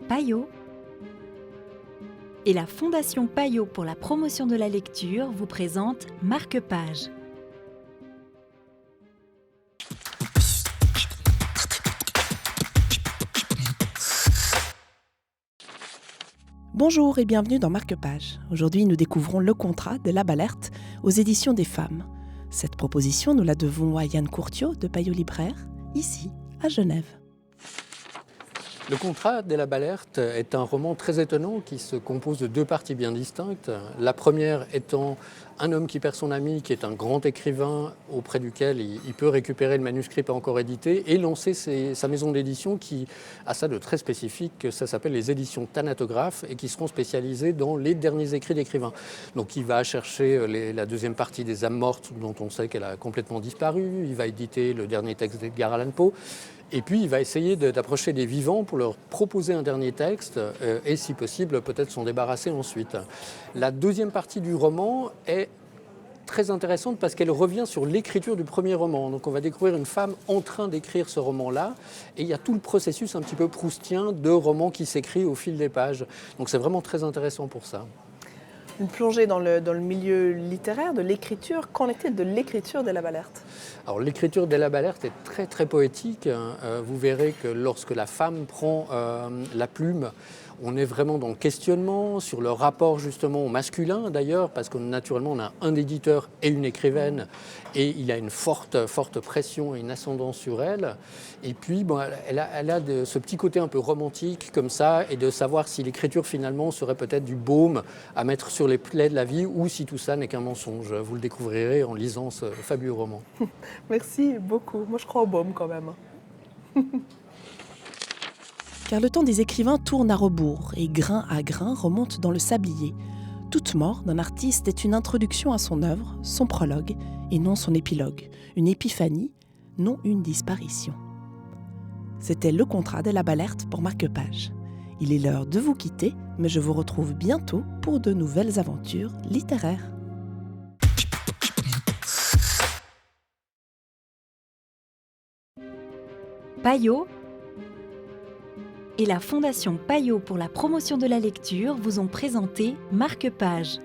Payot et la Fondation Payot pour la promotion de la lecture vous présente Marque-Page. Bonjour et bienvenue dans Marque-Page. Aujourd'hui, nous découvrons Le contrat de La Balerte aux éditions des Femmes. Cette proposition, nous la devons à Yann Courtiot de Payot Libraire, ici, à Genève. Le contrat de La Balerte est un roman très étonnant qui se compose de deux parties bien distinctes. La première étant un homme qui perd son ami, qui est un grand écrivain auprès duquel il peut récupérer le manuscrit pas encore édité et lancer sa maison d'édition qui a ça de très spécifique, ça s'appelle les éditions Thanatographes et qui seront spécialisées dans les derniers écrits d'écrivains. Donc il va chercher la deuxième partie des âmes mortes dont on sait qu'elle a complètement disparu, il va éditer le dernier texte d'Edgar Allan Poe. Et puis, il va essayer d'approcher des vivants pour leur proposer un dernier texte et, si possible, peut-être s'en débarrasser ensuite. La deuxième partie du roman est très intéressante parce qu'elle revient sur l'écriture du premier roman. Donc, on va découvrir une femme en train d'écrire ce roman-là. Et il y a tout le processus un petit peu proustien de roman qui s'écrit au fil des pages. Donc, c'est vraiment très intéressant pour ça. Une plongée dans le milieu littéraire, de l'écriture. Qu'en est-il de l'écriture de La Balerte ? Alors l'écriture de La Balerte est très très poétique. Vous verrez que lorsque la femme prend la plume, on est vraiment dans le questionnement sur le rapport justement au masculin d'ailleurs, parce que naturellement on a un éditeur et une écrivaine et il a une forte pression et une ascendance sur elle. Et puis bon, elle a ce petit côté un peu romantique comme ça et de savoir si l'écriture finalement serait peut-être du baume à mettre sur les plaies de la vie ou si tout ça n'est qu'un mensonge. Vous le découvrirez en lisant ce fabuleux roman. Merci beaucoup. Moi je crois au baume quand même. Car le temps des écrivains tourne à rebours et grain à grain remonte dans le sablier. Toute mort d'un artiste est une introduction à son œuvre, son prologue, et non son épilogue, une épiphanie, non une disparition. C'était Le contrat de La Balerte pour Marque-Page. Il est l'heure de vous quitter, mais je vous retrouve bientôt pour de nouvelles aventures littéraires. Payot et la Fondation Payot pour la promotion de la lecture vous ont présenté Marque-Page.